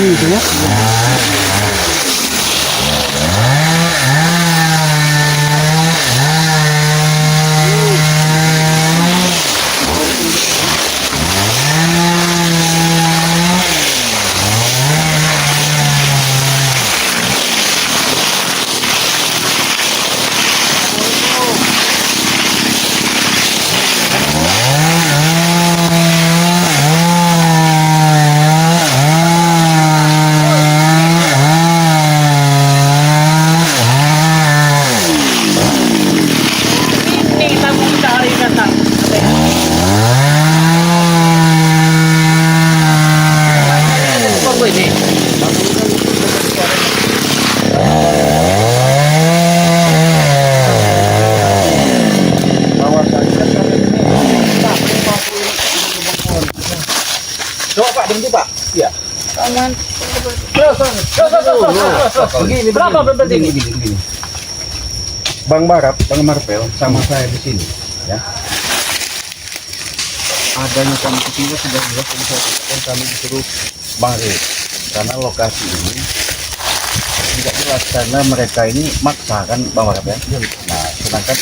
ini itu ya. Begini, berapa berarti ini? Bang Barat, Bang Marvel sama saya di sini, ya. Adanya kami ke sini sudah jelas yang kami disuruh Bang Re, karena lokasi ini tidak jelas karena mereka ini maksa kan Bang Barat ya. Nah, sedangkan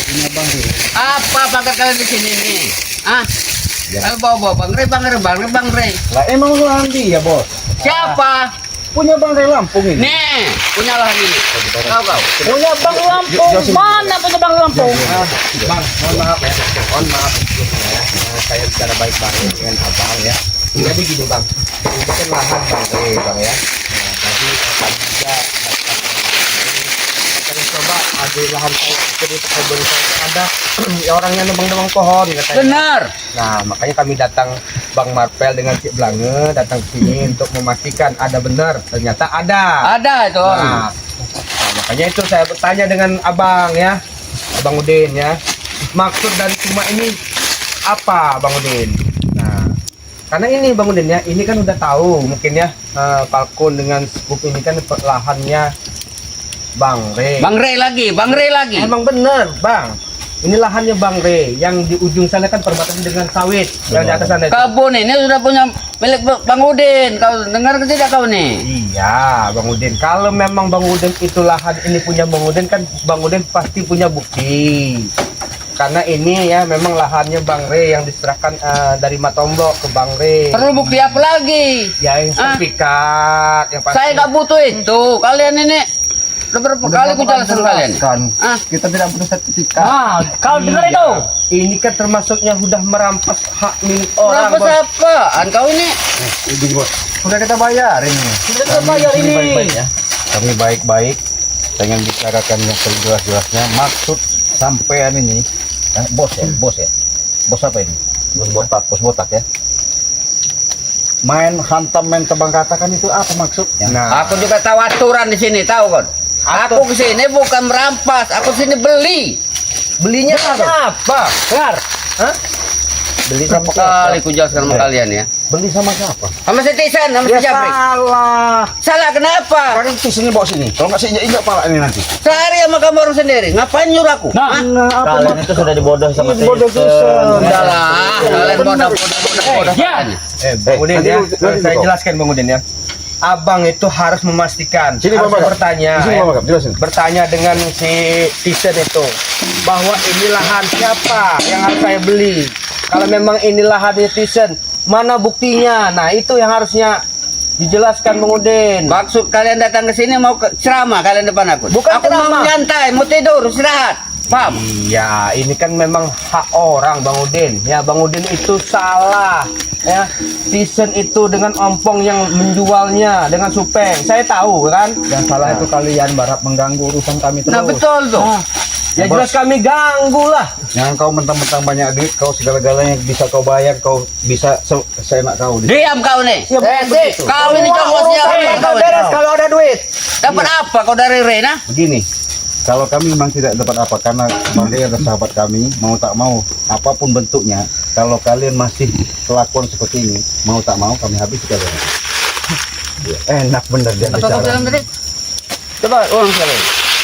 ini Bang Re. Apa pangkat kalian di sini nih? Ah, Ya. kalau bawa Bang Re. Lah emang lahan dia bos. Siapa? Punya Bang Re Lampung ini. Nih, punya lahan ini. Tahu kau? Punya Bang Lampung. Mana punya Bang Lampung? Bang, mohon maaf ya. Mohon maaf saya bicara baik-baik dengan abang ya. Jadi gini bang, ini kan lahan Bang Re bang ya. Nah, tadi akan juga akan coba ada lahan saya itu di kebun saya ada orang yang nebang-nebang pohon katanya. Benar. Nah, makanya kami datang Bang Marvel dengan Cik Blange datang ke sini untuk memastikan ada benar. Ternyata ada. Ada itu. Nah, makanya itu saya bertanya dengan abang ya, Abang Udin ya. Maksud dari semua ini apa, Bang Udin? Nah, karena ini Bang Udin ya, ini kan udah tahu mungkin ya Falcon dengan Scoop ini kan lahannya Bang Re. Bang Re lagi. Emang bener, Bang. Ini lahannya Bang Re yang di ujung sana kan perbatasan dengan sawit yang di atas sana. Kebun ini sudah punya milik Bang Udin. Kau dengar tidak kau nih? Iya, Bang Udin. Kalau memang Bang Udin itu lahan ini punya Bang Udin kan Bang Udin pasti punya bukti. Karena ini ya memang lahannya Bang Re yang diserahkan dari Matombok ke Bang Re. Perlu bukti apa lagi? Ya yang sertifikat yang pasti. Saya nggak butuh itu. Kalian ini udah berapa kali aku jelaskan kalian? Ah, Kita tidak butuh sertifikat. Ah, kau dengar itu? Ini kan termasuknya sudah merampas hak milik orang. berapa sapaan kau ini? Ini bos. Sudah kita bayar ini. Sudah kita bayar ini. Baik-baik ya. Kami baik-baik pengen bicarakan yang sejelas-jelasnya maksud sampean ini. Bos ya. Bos apa ini? Bos botak ya. Main hantam main tebang katakan itu apa maksudnya? Nah, Aku juga tahu aturan di sini, tahu kan? Aku kesini bukan merampas, aku sini beli. belinya apa? Dengar. Hah? Beli sama Kali ku jelaskan sama kalian ya. Beli sama siapa? Sama si Tisan, sama si Jafri. salah. Salah kenapa? Sekarang sini bawa sini. Kalau nggak sih injak pala ini nanti. Sehari sama kamu orang sendiri, ngapain nyuruh aku? Nah, Apa Kalian itu sudah dibodoh sama saya. bodoh Udah lah, kalian bodoh. ya. Bang Udin ya, saya jelaskan Bang Udin ya. Abang itu harus memastikan, Sini, harus Bapak. bertanya, Di sini, ya. Bapak, jelasin. Bertanya dengan si Tisen itu bahwa ini lahan siapa yang harus saya beli. Kalau memang ini lahan Tisen, mana buktinya? Nah itu yang harusnya dijelaskan Bang Udin. Maksud kalian datang ke sini mau ceramah kalian depan aku? Bukan Aku mau ceramah. nyantai, mau tidur, istirahat. Paham? Iya, ini kan memang hak orang Bang Udin. Ya, Bang Udin itu salah. Ya, Tisen itu dengan ompong yang menjualnya dengan supeng. Saya tahu kan. Yang salah itu kalian Barat mengganggu urusan kami terus. Nah betul tuh. Ya jelas kami ganggu lah. Jangan kau mentang-mentang banyak duit, kau segala-galanya bisa kau bayar, kau bisa seenak kau. Diam kau nih. Begitu. Kau ini jongosnya kau ini. Beres kalau ada duit. Dapat apa kau dari Rena? Begini, kalau kami memang tidak dapat apa karena Bang Ria adalah sahabat kami, mau tak mau apapun bentuknya, kalau kalian masih kelakuan seperti ini, mau tak mau kami habis kalian. Enak bener dia Apa kau bicara. bilang tadi? Coba ulang sekali.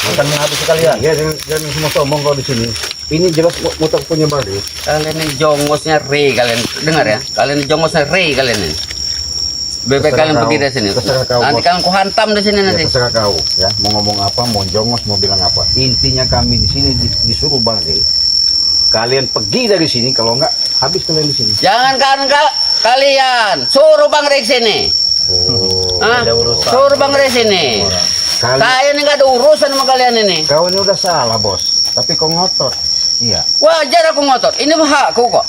Kami habis kalian. Ya jangan semua sombong kau di sini. Ini jelas mutak punya Bang Ria. Kalian ini jongosnya Re kalian dengar ya? Kalian ini jongosnya Re kalian ini. Lebih baik kalian pergi dari sini. Terserah kau, Nanti Bos. kalian ku hantam di sini Ya, nanti. terserah kau ya, mau ngomong apa, mau jongos, mau bilang apa. Intinya kami di sini disuruh Bang Rey. Kalian pergi dari sini, kalau enggak habis kalian di sini. Jangan kalian suruh Bang Rey sini. Oh. Hah? Suruh Bang Rey sini. Kalian, Saya ini nggak ada urusan sama kalian ini. kau ini udah salah, Bos. Tapi kau ngotot. Iya. Wajar aku ngotot. Ini hakku kok.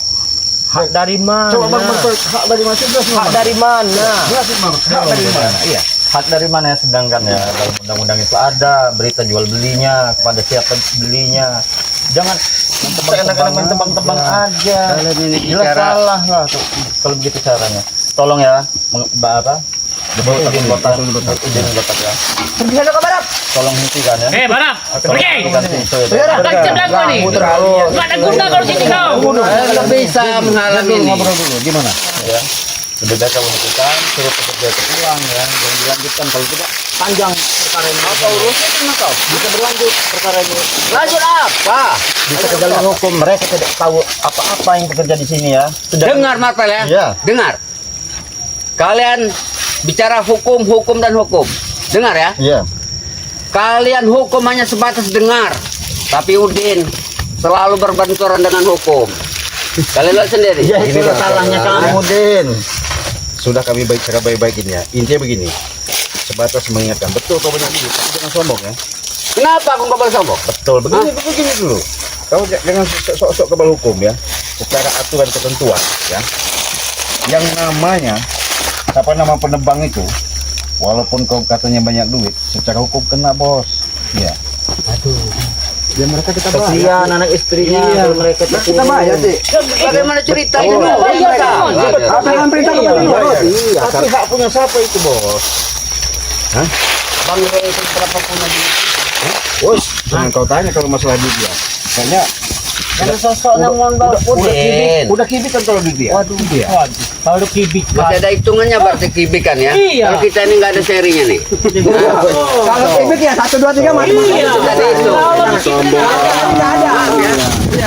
Hak dari mana? Coba Bang betul, hak dari mana? Hak dari mana? Jelasin Bang, hak dari mana? Iya. Hak dari mana ya, sedangkan ya dalam undang-undang itu ada berita jual belinya kepada siapa belinya. Jangan main tebang-tebang aja. Kalian ini Jelas bicara salah lah kalau begitu caranya. Tolong ya, Mbak apa? Izin botak ya. Pergi sana ke barat. Tolong hentikan ya. Barap, pergi. Pergi. Ceblang kau nih. Nggak ada guna kalau sini kau. Kalian bisa menghalangi ini. Ngobrol dulu, gimana? Ya. Lebih baik kamu hentikan, suruh pekerja itu pulang ya, dan dilanjutkan kalau tidak panjang perkara ini. Apa urusan sama kau? Bisa berlanjut perkara ini. Lanjut apa? Bisa ke jalur hukum. Mereka tidak tahu apa-apa yang bekerja di sini ya. Dengar Martel ya. Iya. Dengar. Kalian bicara hukum dan hukum. Dengar ya. Iya. Kalian hukum hanya sebatas dengar. Tapi Udin selalu berbenturan dengan hukum. Kalian lihat sendiri. Ya itu salahnya kamu, Din. Sudah kami cara baik-baikin ya. Intinya begini. Sebatas mengingatkan, betul kau banyak duit, tapi jangan sombong ya. Kenapa aku nggak boleh sombong? Betul, begini dulu. Kau jangan sok-sok kebal hukum ya. Secara aturan ketentuan ya. Yang namanya apa nama penebang itu, walaupun kau katanya banyak duit, secara hukum kena, Bos. Ya. Ya mereka kita bayar. Kesian anak istrinya kalau mereka Kita bayar sih. Bagaimana ceritanya? Oh, iya, Bos. Apa yang perintah kau bayar? Iya, Tapi hak punya siapa itu, Bos? Hah? Bang Rey itu berapa punya duit? Bos, jangan kau tanya kalau masalah duit dia. Kayaknya Karena sosoknya mohon Bang Udin. udah kibik kan kalau duit dia. Waduh dia. Kalau kibik. Masih ada hitungannya berarti kibikan ya. Iya. Kalau kita ini nggak ada serinya nih. Kalau kibik ya 1 2 3 mati. Iya. Sudah dihitung. Enggak ada.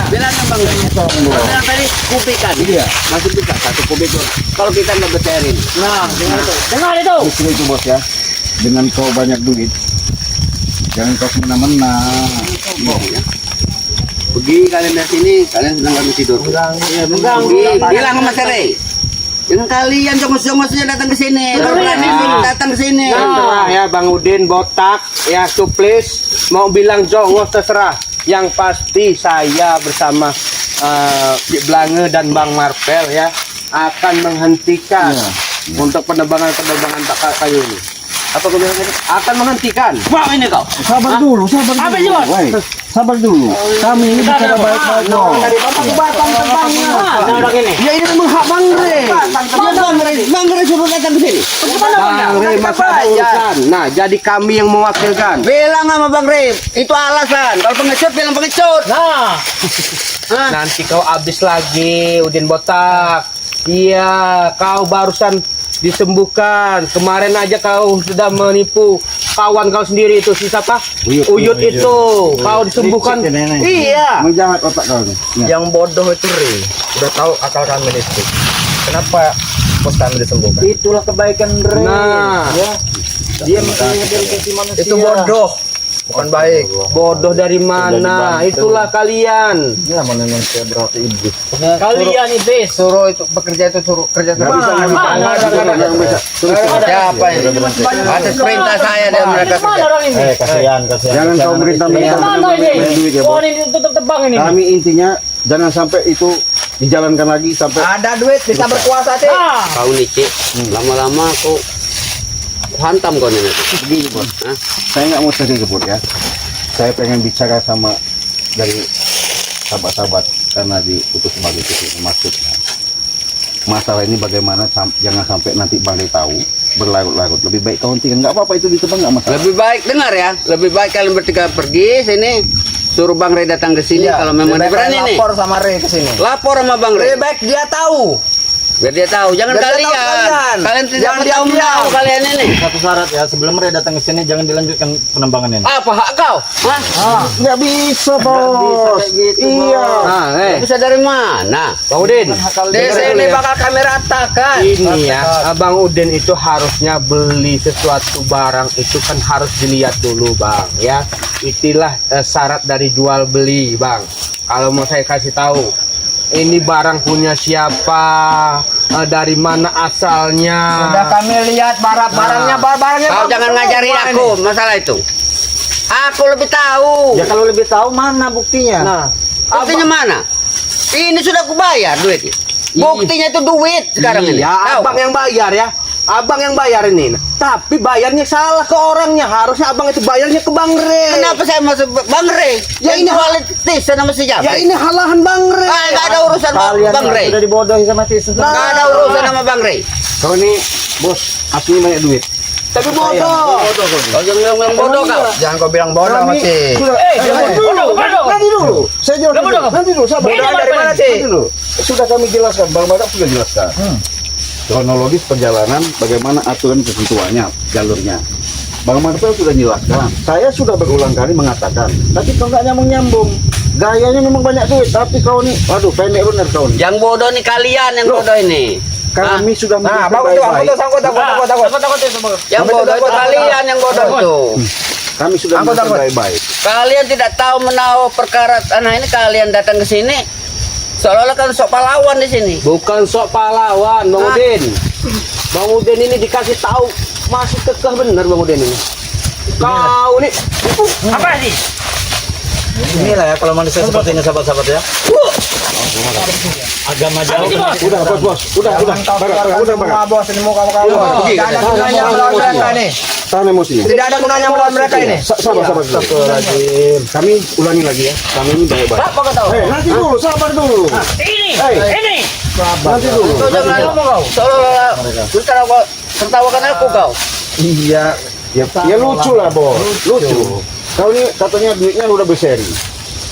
Bilang Bang Rey. Bilang tadi kubikan. Iya. Masih bisa 1 kubik. Kalau kita nggak berserin. Nah, dengar itu. Justru itu, Bos ya. Dengan kau banyak duit, jangan kau semena-mena. Pergi kalian dari sini, kalian sedang kami tidur. Pergi, bilang sama Sere. Dengan kalian jongos-jongosnya datang ke sini. Kalau berani datang ke sini. Terserah ya Bang Udin botak ya suplis mau bilang jongos terserah. Yang pasti saya bersama Cik Blange dan Bang Marvel ya akan menghentikan untuk penerbangan kayu ini. Apa kau bilang tadi? Akan menghentikan. Wah ini kau. Sabar dulu, sabar dulu. Apa sih, Bos? Woi, sabar dulu. Kami ini bicara baik-baik, Bos. Dari bapak ke batang terbangnya. Orang ini. Ya ini memang hak Bang Rey. Bang Rey suruh datang ke sini. Bang Rey masa urusan. Nah, jadi kami yang mewakilkan. Bilang sama Bang Rey, itu alasan. Kalau pengecut bilang pengecut. Nah, Nanti kau habis lagi Udin botak. Iya, kau barusan disembuhkan. Kemarin aja kau sudah menipu kawan kau sendiri itu si siapa? Uyut itu. Kau disembuhkan. Iya. Menjahat otak kau nih. Ya. Yang bodoh itu Rey. Udah tahu akal kami listrik. Kenapa bos kami disembuhkan? Itulah kebaikan Rey. Nah. Ya. Dia mengintervensi manusia. Itu bodoh, bukan baik. Bodoh dari mana? dibantu. Itulah kalian. Ya manusia berarti iblis. kalian iblis. Suruh itu bekerja itu suruh kerja Nggak bisa, nggak bisa. Mana Nggak bisa, nggak bisa. Siapa ini? Atas perintah saya dan mereka Mana kerja. orang ini? Kasihan. Jangan kau merintah-merintah Mana dengan duit ini? ya, Oh, Bos. ini tutup tebang ini. Kami intinya jangan sampai itu dijalankan lagi sampai Ada duit bisa berkuasa sih. Ah, Kau nih Cik, lama-lama aku hantam kau nih. begini, Bos. Hah? Saya nggak mau tadi kebut ya. Saya pengen bicara sama dari sahabat-sahabat karena diutus sebagai itu maksudnya. Masalah ini bagaimana jangan sampai nanti Bang Rey tahu berlarut-larut. Lebih baik kau hentikan, nggak apa-apa itu ditebang nggak masalah. Lebih baik dengar ya, lebih baik kalian bertiga pergi sini. Suruh Bang Rey datang ke sini kalau memang dia berani nih. Lapor sama Rey ke sini. Lapor sama Bang Rey. Lebih baik dia tahu. Biar dia tahu, jangan Biar dia tahu kalian. kalian. Kalian tidak Jangan bertanggung diam-diam. jawab kalian ini. Satu syarat ya, sebelum mereka datang ke sini jangan dilanjutkan penambangan ini. Apa hak kau? Hah? Nggak bisa, bos. Iya. Nah, bisa dari mana? Bang Udin. Desa ini bakal kami ratakan. Ini ya, Abang Udin itu harusnya beli sesuatu barang itu kan harus dilihat dulu Bang ya. Itulah syarat dari jual beli Bang. Kalau mau saya kasih tahu, ini barang punya siapa, dari mana asalnya. Sudah kami lihat barangnya. Kau jangan ngajari aku masalah itu. Aku lebih tahu. Ya kalau lebih tahu mana buktinya? Nah, Buktinya mana? Ini sudah aku bayar duit. Buktinya itu duit sekarang ini. iya, Tahu? Abang yang bayar ya. Abang yang bayar ini. Tapi bayarnya salah ke orangnya. Harusnya Abang itu bayarnya ke Bang Rey. Kenapa saya masuk Bang Rey? Ya, Yang ini kualitas sama si Japri. Ya ini halahan Bang Rey. Nggak ada urusan Kalian Bang Rey. sudah dibodohi sama Tisen. Nggak ada urusan sama Bang Rey. Kau ini, bos, aslinya banyak duit. Tapi bodoh. Kau jangan bilang bodoh kau. Jangan kau bilang bodoh Kami masih. sudah, jangan bodoh, bodoh. nanti dulu. Saya jawab Bodoh, dulu. bodoh. Nanti dulu, sabar. Bodoh dari mana sih? Nanti dulu. Sudah kami jelaskan, Bang Badak sudah jelaskan. Kronologis perjalanan, bagaimana aturan ketentuannya, jalurnya. Bang Marcel sudah jelaskan. Saya sudah berulang kali mengatakan, tapi kau nggak nyambung-nyambung. Gayanya memang banyak duit, tapi kau nih, waduh, pendek bener kau nih. Yang bodoh nih kalian yang bodoh ini. Kami sudah Nah, menjelaskan bagus tuh, baik-baik. takut. Yang bodoh itu kalian yang bodoh itu. Kami sudah Angkut, menjelaskan angkut. baik-baik. Kalian tidak tahu menahu perkara tanah ini, kalian datang ke sini seolah-olah kan sok pahlawan di sini. Bukan sok pahlawan, Bang Udin. Bang Udin ini dikasih tahu masih kekeh bener Bang Udin ini. Kau nih, Apa sih? Inilah ya kalau manusia seperti ini sahabat-sahabat ya. Agama jauh. Udah, bos. Udah. Barak. Bos, ini muka tidak ada gunanya melawan mereka ini. Tahan emosinya. Tidak ada gunanya melawan mereka ini. Sabar. Kami ulangi lagi ya. Kami ini baik-baik. Apa kau tahu? Nanti dulu, sabar dulu. Ini. Nanti dulu. Kau jangan ngomong kau. Seolah-olah tertawakan aku kau. Iya. Ya lucu lah, bos. Lucu. Kau ini katanya duitnya udah berseri.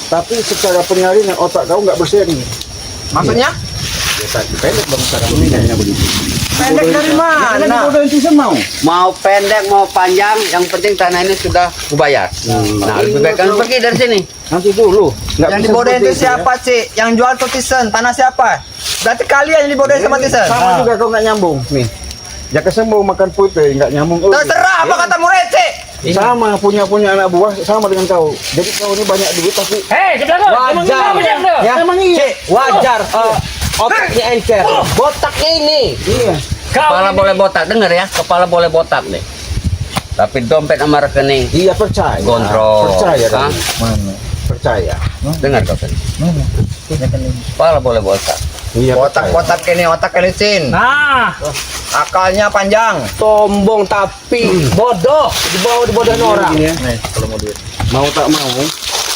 Tapi secara penyaringan otak kau nggak berseri. Maksudnya? Ya tadi pendek bang cara pemilihannya begitu. Pendek dari mana? Udah netizen mau. Mau pendek mau panjang, yang penting tanah ini sudah kubayar. Nah, lebih baik kalian pergi dari sini. Nanti dulu. Nggak Yang bisa dibodohin seperti itu siapa sih? Yang jual tuh Tisen, tanah siapa? Berarti kalian yang dibodohin sama Tisen. Sama juga kau nggak nyambung nih. Ya kesan mau makan putih nggak nyambung. Terserah apa kata Murece. Sama punya anak buah sama dengan kau. Jadi kau ini banyak duit tapi Hei, sebelah kau. Emang Wajar. apa macam tu? Ya, emang iya. wajar. Otaknya encer. Botaknya ini. Iya. Kepala boleh botak, dengar ya, kepala boleh botak nih. Tapi dompet sama rekening Iya percaya. kontrol. Percaya Hah? kan? Percaya. Dengar kau tadi. Kepala boleh botak. Iya. Kotak-kotak ini otak licin. Nah, Akalnya panjang. Sombong tapi bodoh. Dibodohin orang. Gini ya. Nih, kalau mau duit. Mau tak mau,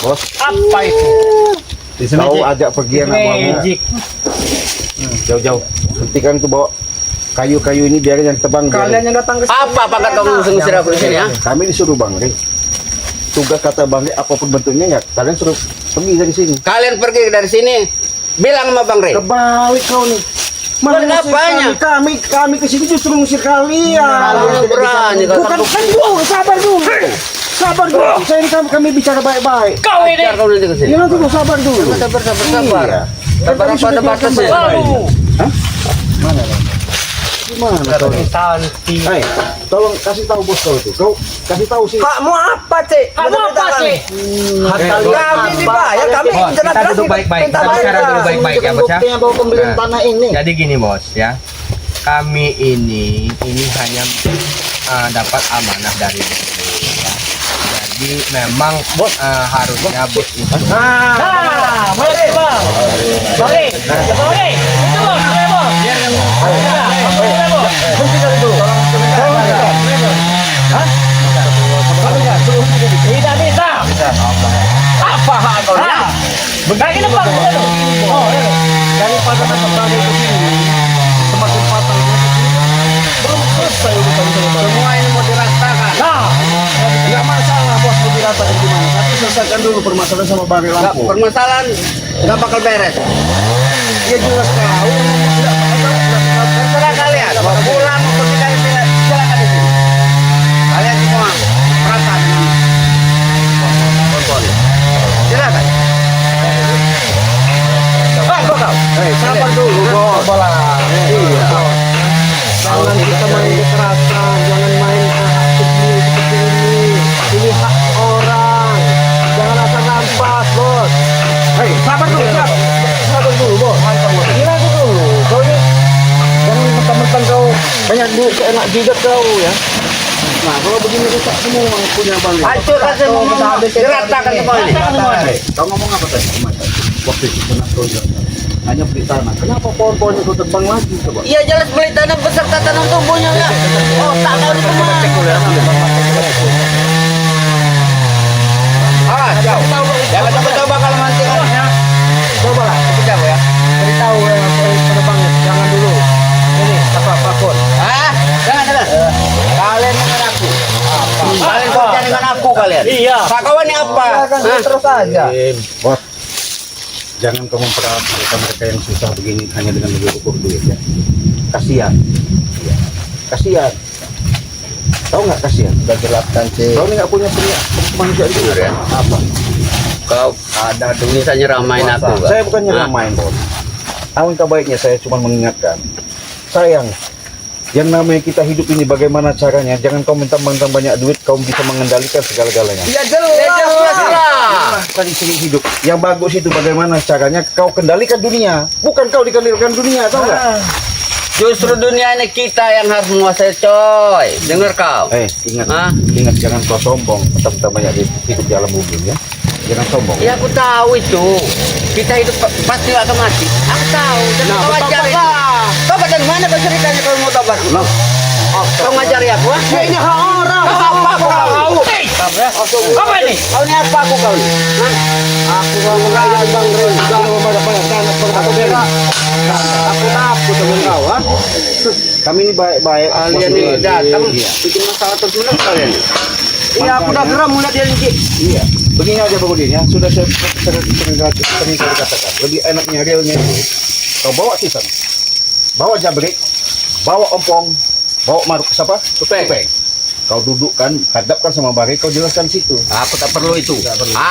bos. apa itu? Kau ajak pergi anak buahmu. Magic. Jauh-jauh. Hentikan tuh bawa kayu-kayu ini biarin yang tebang. Kalian yang datang ke sini. Apa pangkat kau ngusir aku di sini ya? Kami disuruh Bang Rey. Tugas kata Bang Rey apapun bentuknya ya kalian suruh pergi dari sini. Kalian pergi dari sini, bilang sama Bang Rey. Kebalik kau nih. Kenapanya? Kami ke sini justru ngusir kalian. Kalian berani kau Bukan dulu, sabar dulu. Sabar dulu. Saya ini kami bicara baik-baik. Kau ini. Biar kau nanti ke sini. Ya nanti dulu sabar dulu. Sabar. Iya. Sabar apa ada batasnya? Kau. Gimana kau? Tanti. Hai, tolong kasih tahu bos kau tuh. Kau kasih tahu sih. Kamu apa, Cik? Kamu apa sih? Kami dibayar, kami Kita duduk baik-baik. Kita bicara dulu baik-baik ya, Bos ya. Bukti yang bawa pembelian Nah. tanah ini. Jadi gini, Bos ya. Kami ini hanya dapat amanah dari Bos ya. Jadi memang harusnya Bos itu Nah, mari bang. Mari. Mari. Itu bang. Mari bang. Tidak bisa. Apa hak kau? Begini bang. Oh, Daripada nanti berada di sini, semakin patah belum selesai urusan saya. Semua ini mau dirasakan. nah. Nggak masalah bos mau diratakan gimana. Tapi selesaikan dulu permasalahan sama Bang Rey Nggak, Lampu. permasalahan nggak bakal beres. Ya jelas kau. banyak duit seenak jidat kau ya. Nah, kalau begini rusak semua punya bang. Hancurkan semua, diratakan semua ini. Kau ngomong apa tadi kemarin? Waktu itu kena proyek. Hanya beli tanah. Kenapa pohon-pohonnya kau tebang lagi coba? Iya jelas beli tanah beserta tanah tumbuhnya enggak. Oh, tak tahu di mana. Ah, jauh. Jangan coba-coba kalau mancing. Coba lah, kita ya. Beritahu penerbangnya, jangan dulu. Ini apa pakun? Ah, jangan. Kalian dengan aku. Kalian kerja dengan aku kalian. Iya. Pak kawan ini apa? Kan terus aja. Bos, jangan kau memperhatikan mereka yang susah begini hanya dengan mengukur duit ya. Kasihan. Iya. Kasihan. Tahu nggak kasihan? Sudah jelaskan sih. Kau ini nggak punya manusia itu Benar ya? apa? Kau ada tulisannya ramain aku. Kak. Saya bukannya Hah? main bos. Alangkah baiknya saya cuma mengingatkan. Sayang, yang namanya kita hidup ini bagaimana caranya? Jangan kau mentang-mentang banyak duit kau bisa mengendalikan segala-galanya. Ya jelas lah. Tadi sini hidup. Yang bagus itu bagaimana caranya kau kendalikan dunia, bukan kau dikendalikan dunia, tahu nggak? Justru dunia ini kita yang harus menguasai coy. Dengar kau. Ingat, Hah? ingat jangan kau sombong. Mentang-mentang banyak hidup di alam bumi ya. Jangan sombong. Ya aku tahu itu. Kita hidup pasti akan mati. Aku tahu. Dan kau ajari. Kau dari mana kau ceritanya kalau mau tobat? Kau ngajari aku? Ya ini hak orang. Apa kau? Apa ini? Kau ini apa aku kau? Aku mau ngajari Bang Ren. Aku takut dengan kau, ha? Kami ini baik-baik. Kalian ini datang bikin masalah terus menerus kalian. Iya, aku udah geram melihat dia ini. Iya. Begini aja Bang Udin ya, sudah saya sering kali katakan. Lebih enaknya realnya itu, kau bawa sistem, bawa jabrik, bawa ompong, bawa maruk siapa? Tupeng. Kau dudukkan, hadapkan sama Bang Ri, kau jelaskan situ. Aku tak perlu itu.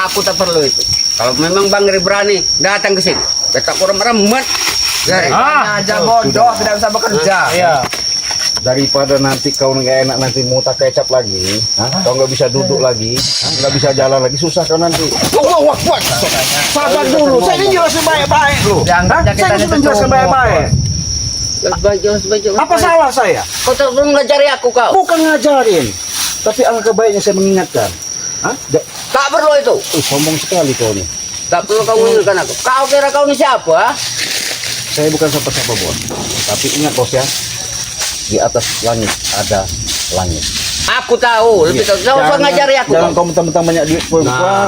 Aku tak perlu itu. Kalau memang Bang Ri berani datang ke sini, kita kurang remet. Dari Aja bodoh, tidak bisa bekerja. Iya. Daripada nanti kau nggak enak nanti muta kecap lagi, kau nggak bisa duduk lagi, nggak bisa jalan lagi, susah kau nanti. Wah, sabar dulu, saya ini jelaskan baik-baik loh. Saya sudah jelaskan baik-baik. Sebaik. Apa salah saya? Kau terus mengajari aku kau. Bukan ngajarin, tapi alangkah baiknya saya mengingatkan. Tak perlu itu. Sombong sekali kau nih. Tak perlu kau mengingatkan aku. Kau kira kau ini siapa? Saya bukan siapa-siapa bos, tapi ingat bos ya, di atas langit ada langit. Aku tahu. Lebih tahu. Jangan usah ngajari aku. Jangan Kau. kau mentang-mentang banyak duit.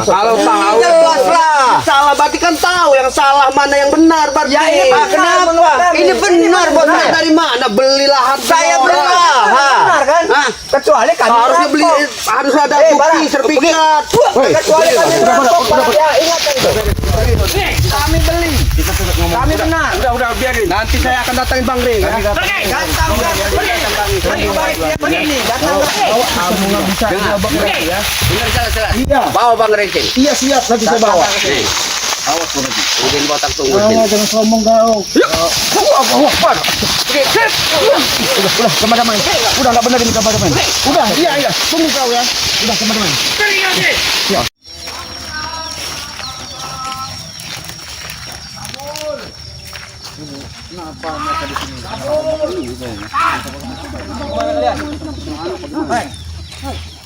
Kalau tahu, Jelas lah. salah berarti kan tahu yang salah mana yang benar berarti. Ya ini Pak, kenapa? Ini benar bos. Dari mana beli lahan? Saya semua orang? berlahan. Benar kan? Hah? Kecuali kami Harusnya beli harus ada bukti sertifikat. Kecuali kami merampok, ya ingatkan itu. Kami beli. Kami benar. Udah biarin. Nanti saya akan datangin Bang Ring. Pergi. Pergi nih. Kamu nggak bisa bekerja ya. Benar jelas. Iya, Bawa Bang Rencing. iya siap nanti saya bawa. Awas Bang Rencing. Bikin kotak tunggu sini. Jangan sombong kau. Udah kemana-mana. Udah nggak benar ini kemana-mana. Udah, iya. Tunggu kau ya. Udah kemana-mana.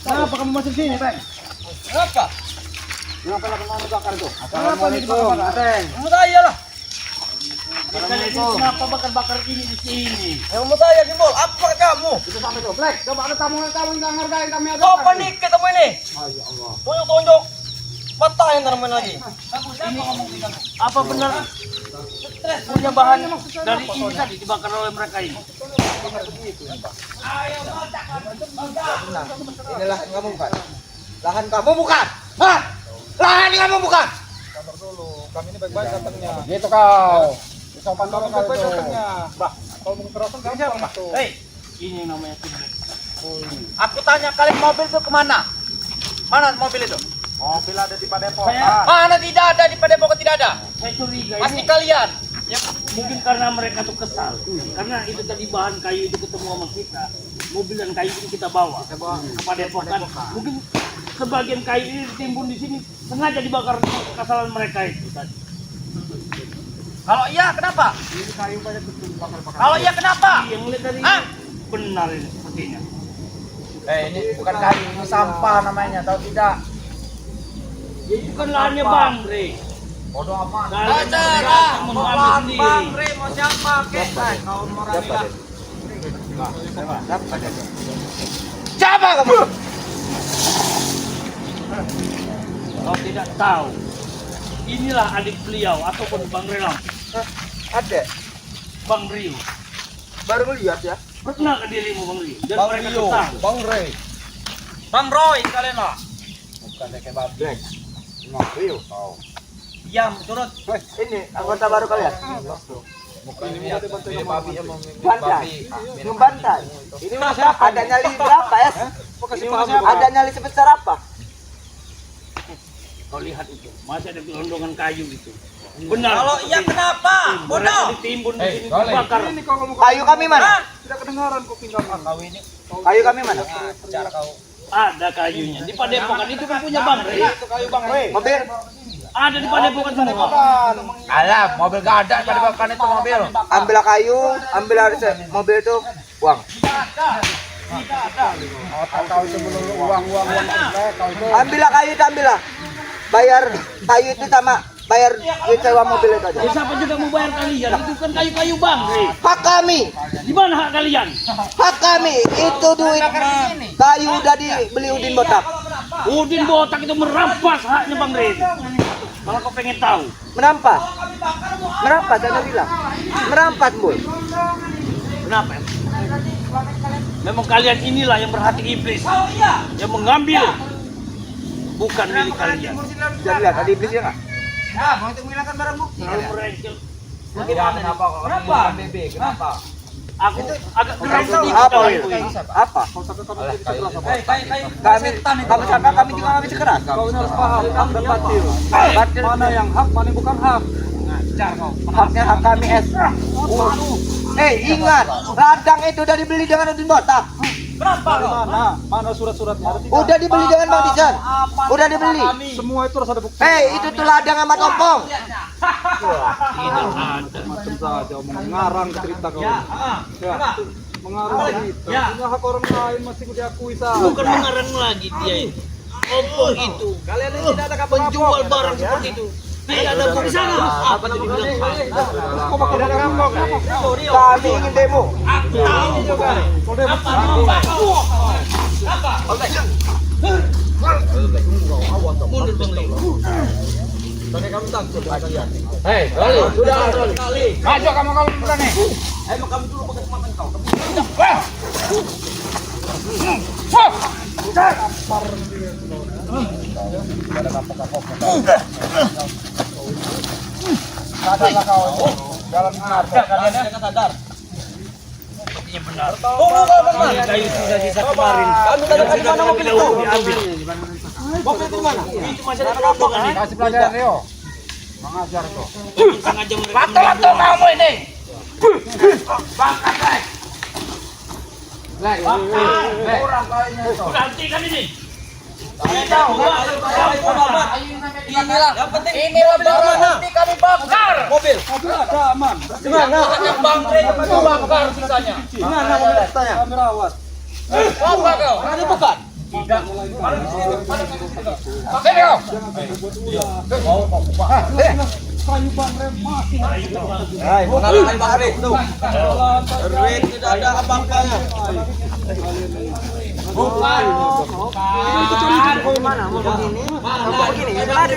Kenapa kamu masuk sini, Bang? Kenapa? Kenapa kamu bakar itu? Assalamualaikum. Kamu saya lah. Kenapa bakar-bakar ini di sini? Kamu saya Gimbal, apa kamu? Itu sampai tuh, Black. Coba ada tamu yang kamu yang hargain kami ada. Apa nih ketemu ini? Ya Allah. Tunjuk. Mata yang termen lagi. Apa benar stres punya bahan dari ini tadi dibakar oleh mereka ini? Inilah kamu bukan. Lahan kamu bukan. Hah? Lahan kamu bukan. Sabar dulu. Kami ini baik-baik datangnya. Gitu kau. Sopan kau baik-baik datangnya. Bah, kau mau kekerasan kamu siapa? Hei, ini namanya kibrit. Aku tanya kalian mobil itu kemana? Mana mobil itu? Mobil ada di Padepokan. Mana tidak ada di Padepokan, tidak ada. Saya curiga Pasti ini kalian. ya, mungkin karena mereka tuh kesal. Karena itu tadi bahan kayu itu ketemu sama kita. Mobil dan kayu ini kita bawa kepada Padepokan. Mungkin sebagian kayu ini ditimbun di sini sengaja dibakar kesalahan mereka itu tadi. Kalau iya kenapa? Kalau iya kenapa? Yang lihat dari Hah? Benar ini sepertinya. Ini bukan kali, ini sampah namanya, tahu tidak? Ya, itu kan lahannya Bang Re. Bodoh amat. Kalian mengambil sendiri. Re mau siapa? Kau mau siapa kamu? Kau tidak tahu. Inilah adik beliau ataupun Bang Relam. Ada. Bang Rio. Baru lihat ya. Pernah ke dirimu Bang Rio? Dan Bang mereka Rio, tahu. Bang Ray. Bang Roy kalian lah. Bukan kayak babi. Bang Rio. Oh. Diam, turut. Ini anggota baru kalian. Bukan ini babi yang Bantai. Membantai. Ini masa ada nyali berapa ya? Ada nyali sebesar apa? Kau lihat itu, masih ada gelondongan kayu itu. Benar. Kalau iya kenapa? Bodoh. Ditimbun di sini dibakar. Kayu kami mana? tidak kedengaran kuping kau ini. Kayu kami mana? Cara kau. Ada kayunya di Padepokan itu kan punya Bang Re. Itu kayu Bang Ray. Mobil. Ada di Padepokan semua. Alah, mobil gak ada pada bahkan itu mobil. Ambil kayu, ambil mobil itu uang. Kau itu melulu uang. Kau itu. Ambil kayu itu ambil. Bayar kayu itu sama bayar duit sewa mobil itu aja. Ya, siapa juga mau bayar kalian? Itu kan kayu-kayu Bang Re. Hak kami, Di mana hak kalian? hak kami itu duit kayu udah dibeli Udin Botak. Udin Botak itu merampas haknya Bang Re. Kalau kau pengen tahu. Merampas, merampas saya bilang, merampas boy. Kenapa? Memang kalian inilah yang berhati iblis. Yang mengambil bukan milik kalian. Jangan lihat ada iblisnya nggak? Mau itu menghilangkan barang bukti. Kalau mereka Kenapa? Kenapa? Bebe, kenapa? aku agak geram sedikit Apa kalau itu? itu. Apa? Kami sangka kami juga nggak bisa keras. Kau ini harus paham hak dan batil. Batil. Mana yang hak, mana yang bukan hak. Haknya hak kami es. Ingat, ladang itu udah dibeli dengan Udin Botak. Mana? Mana surat-suratnya? Ada tidak? Udah dibeli dengan Bang Dijan. Udah dibeli. Semua itu harus ada bukti. Itu tuh ladang sama tompong. Macam saja mengarang cerita kau. Ya. Mengarang cerita. Punya hak orang lain masih diakui sah. Bukan mengarang lagi dia itu. Ompong itu. Kalian ini tidak ada kabar Penjual barang seperti itu. Tidak ada bukti di sana. Apa jadi bilang? Kau bakal ada rampok. Kami ingin demo. Ini juga. Kau dia Mundur Bang Re. Hei, sudah. Maju kamu berani. Sadarlah kau. Jalan benar. Kalian ya sadar. Sepertinya benar. Kayu sudah sisa kemarin. Dan sudah kami dahulu diambil. Mobil itu mana? Itu masih ada rombongan ini. Kasih pelajaran Rio. Mengajar kau. Sengaja mereka mengambil. kamu ini. Kurang kayaknya itu. Udah hentikan ini. Inilah. Yang penting inilah barang nanti kami bakar. Mobil. Mobil ada aman. Gimana? Bang Re itu bakar sisanya. Mana mobil tanya? Kami rawat. Apa kau? Ini bukan. Tidak. Sini kau. Kayu Bang Rem masih Mengalahkan Bang Re. Duit tidak ada apa-apanya. Bukan. Kau mana? Mau begini? Mau begini? Yang ada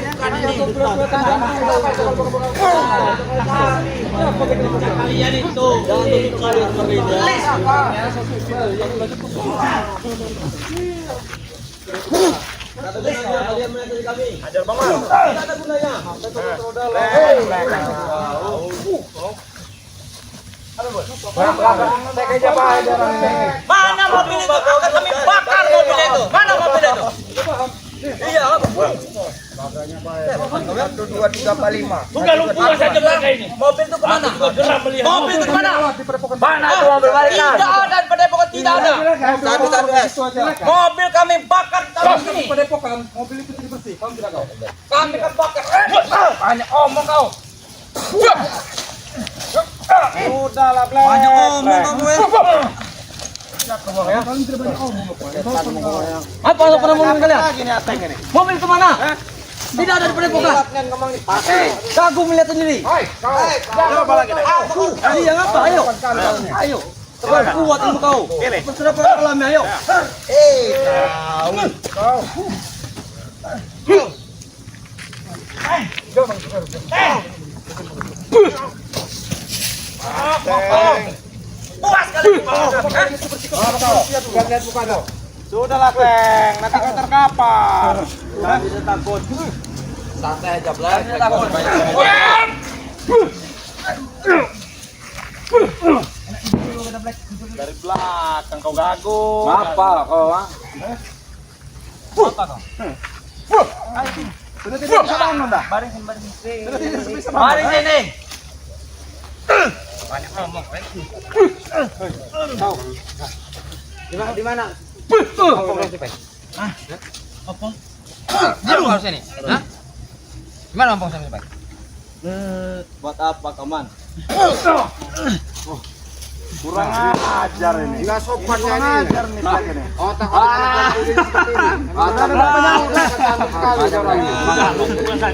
Kalian itu. Jangan tutup kalian mereka. Mana mobil itu? Akan kami bakar mobil itu. Mana mobil itu? Iya. Sudah lumpuh saja mereka ini. Mobil itu kemana? Juga geram melihat. Mobil itu kemana? Mana tuh mobil mereka? Tidak ada di Padepokan, tidak ada. Satu es. Mobil kami bakar taruh sini. Padepokan, mobil itu jadi bersih. Kamu tidak kau? Kami akan bakar. Banyak omong kau. Sudahlah, Blek. Banyak omong kamu ya. Apa pasok pada mobil kalian? Mobil kemana? Tidak ada di padepokan. Aku melihat sendiri. Iya ngapa? Ayo. Ayo. Kuat ilmu kau. Sudah pernah alami, ayo. Puas kali. Sudahlah, Teng. Nanti kau terkapar. Jangan takut. Santai aja, Blay. Takut. Dari belakang kau gago. Apa kau? Sudah tidak bisa bangun dah. Baring sini. Di mana? Jarum harus ini. Hah? Gimana ompong sampai Pak? Buat apa, Kaman? Kurang ajar ini. Enggak sopannya ini. Ajar nih Black ini. Otak seperti ini.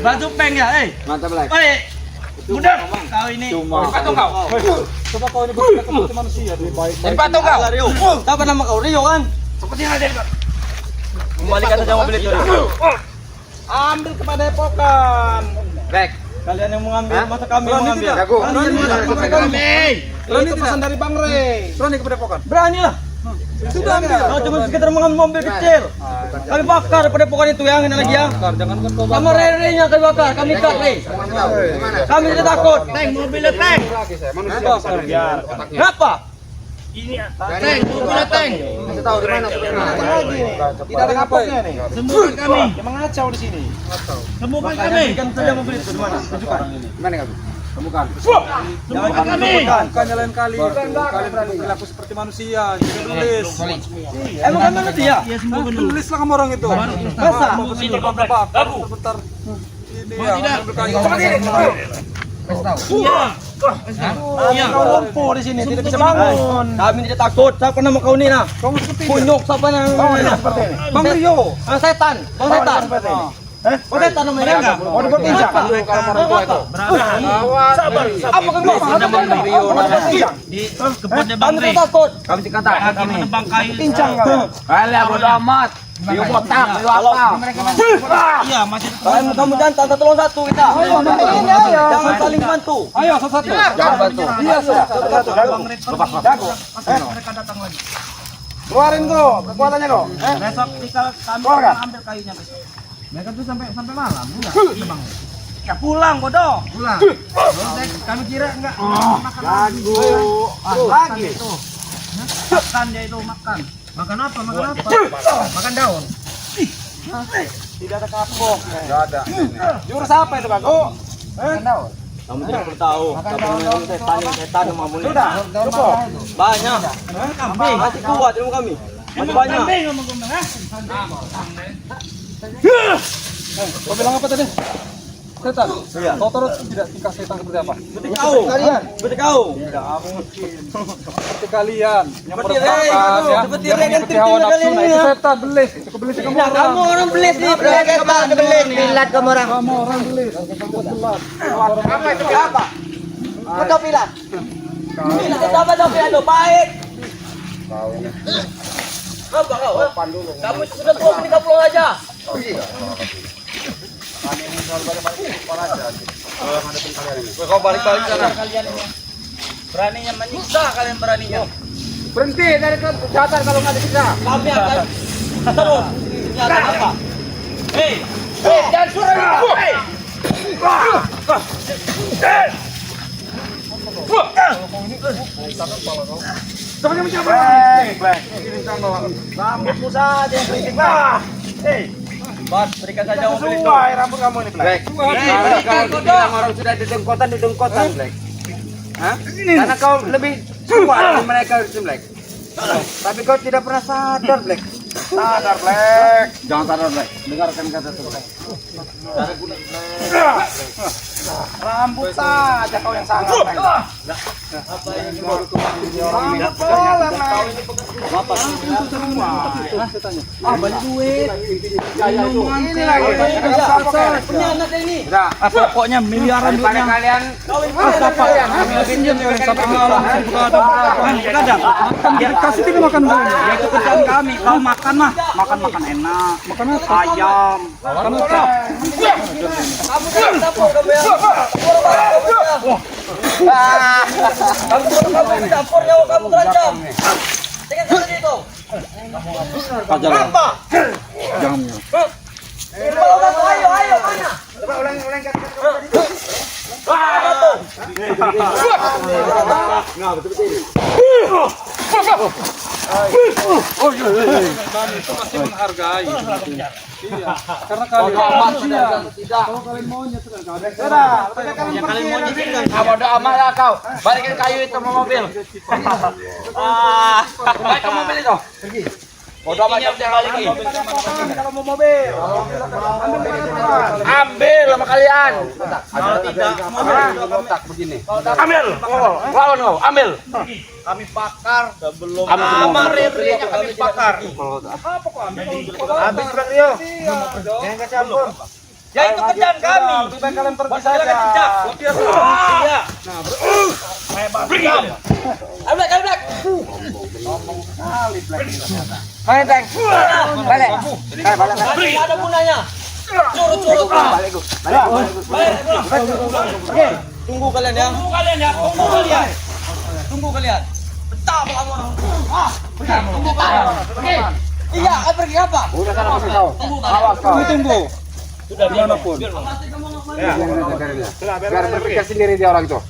Baju peng ya, Mantap, Blay. Udah, kau ini. Patung kau. Coba kau ini berpikir seperti manusia nih baik. Jadi patung kau. Rio. Apa nama kau? Rio kan? Seperti yang ada di Kembalikan saja mobil itu, Rio. Ambil ke padepokan. Back. Kalian yang mengambil, masa kami yang mengambil. Jago. Berani itu pesan dari Bang Rey. Berani ke padepokan. Berani lah. Sudah ambil. Kau cuma sekedar mengambil mobil kecil. Kami bakar padepokan itu yang ini lagi yang. Jangan kau Sama Rere-nya kami bakar, kami cut, Rey. Kami tidak takut. Teng, mobilnya Teng. Kenapa? Ini Teng, mobilnya Teng. Kasih tahu di mana Tidak ada kapoknya nih. Sembuhkan kami. Emang ngacau di sini. Sembuhkan kami. Kan saja mobil itu di mana? Tunjukkan. Gimana kamu? Temukan. Sembuhkan kami. Bukannya lain kali. Kalian berani berlaku seperti manusia. Jangan nulis. Emang kan manusia? Ya sembuhkan dulu. Tulislah kamu orang itu. Masa? Sebentar. Ini Oh, ya. tidak. Ambil kayu. Iya. Iya. Kau lumpuh di sini. Tidak bisa bangun. Kami tidak takut. Siapa nama kau ini nah? Kau seperti ini. Kunyuk siapa namanya? Seperti ini. Bang Rio. Setan. Bang setan. Seperti ini. Bang setan namanya. Mau diperbincang. Sabar. Apa kan bos? Di kebunnya Kami Bang Rey. tidak takut. Kami dikata. Lagi menebang kayu. Pincang kau. Alah bodo amat. Rio botak, Rio apa? Iya, masih. Kamu jangan satu lawan satu kita. Jangan saling bantu. Ayo satu-satu. Jangan bantu. Iya sudah. Satu-satu. Jago. Mereka datang lagi. Keluarin kau. Kekuatannya kau. Besok kita kami Keluar, kan? ambil kayunya besok. Mereka tuh sampai malam, enggak? Bang. Ya pulang bodoh. Pulang. Kami kira enggak makan Lagi. makan dia itu makan. Makan apa? Makan apa? Makan daun. Tidak ada kapok. Tidak ada. Jurus apa itu Bang? Oh. Kamu tidak perlu tahu. Kamu setan sama kamu. Sudah. Cukup. Banyak. Kambing. Masih kuat ilmu kami. Masih banyak. Kambing ngomong-ngomong, ha? Kau bilang apa tadi? Setan. Iya. Kau tahu tidak tingkah setan seperti apa? Seperti kau. Kalian. Seperti kau. Seperti kalian. Yang Seperti meresahkan, Rey. ya. Seperti Yang Rey kan mengikuti hawa tipu nafsu. kalian Nah, ini, itu ya. setan belis. Itu kebelis kamu Nah, orang. kamu orang belis nih. Kamu orang belis. Apa itu apa? Betul pilat. Pilat itu apa dong pilat? Baik. Apa kau? Kamu sudah tua menikah pulang aja. Kau balik-balik sana. Kalian ini beraninya menyiksa kalian beraninya. Berhenti dari kejahatan kalau nggak bisa. Kami akan terus. Ini ada apa? Hei, jangan suruh aku. Hei. Semuanya mencoba. Rambutmu saja yang kritik lah. Bos, berikan saja mobil itu. Sesuai rambut kamu ini Black. Sekarang kalau dibilang orang sudah didengkotan, Black. Hah? Karena kau lebih tua dari mereka itu, Black. Tapi kau tidak pernah sadar, Black. Sadar Black. Jangan sadar, Black. Dengarkan kata itu, Black. Rambut saja kau yang sangat Black. banyak duit. Pokoknya miliaran duitnya. Kalian Sampai malam kadang kasih tidak makan dulu. Ya itu kerjaan kami. Kalau makan mah makan enak. Makan apa? Ayam. Makan apa? Itu masih menghargai. Iya, karena kalian kalau kalian maunya sudah kalian maunya tinggal. bodo amat lah kau. Balikin kayu itu sama mobil. Balik ke mobil itu. Bodo amat yang balikin. Kalau mau mobil, Ambil sama kalian. kalau tidak Letak begini. Ambil. Lawan kau, ambil. kami pakar, belum Ambil. ririnya kami pakar. Habis Bang Rio. Jangan campur. Ya itu kerjaan kami. Lebih baik kalian pergi saja. Iya. Main tank. Balik. Balik. Ada gunanya. Curut-curut. Balik. Oke. Tunggu kalian ya. Tunggu kalian. Betah kamu. Tunggu kalian. Oke. Iya, pergi apa? Udah sana pergi kau. Awas kau. Tunggu. Sudah dimanapun. Biar berpikir sendiri dia orang itu.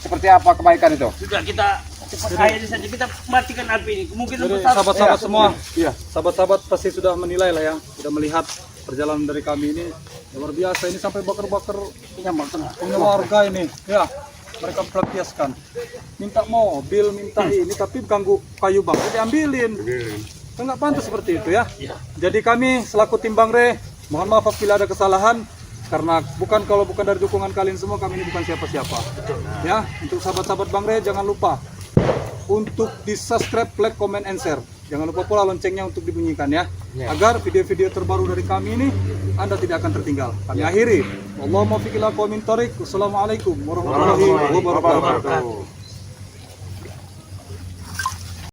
Seperti apa kebaikan itu? Sudah kita akhirnya saja kita matikan api ini. Kemungkinan Jadi besar sahabat-sahabat semua, Iya. sahabat-sahabat pasti sudah menilai lah ya, sudah melihat perjalanan dari kami ini luar biasa. Ini sampai bakar-bakar punya warga ini, ya mereka pelampiaskan, minta mobil, minta ini, tapi ganggu kayu bang, diambilin. Kan nggak pantas seperti itu ya. Jadi kami selaku tim Bang Re, mohon maaf apabila ada kesalahan. Karena kalau bukan dari dukungan kalian semua, kami ini bukan siapa-siapa. Ya, untuk sahabat-sahabat Bang Re, jangan lupa untuk di subscribe, like, comment, and share. Jangan lupa pula loncengnya untuk dibunyikan ya, agar video-video terbaru dari kami ini Anda tidak akan tertinggal. Kami akhiri. Allahumma fiqil aqwa min thariq. Wassalamualaikum warahmatullahi wabarakatuh.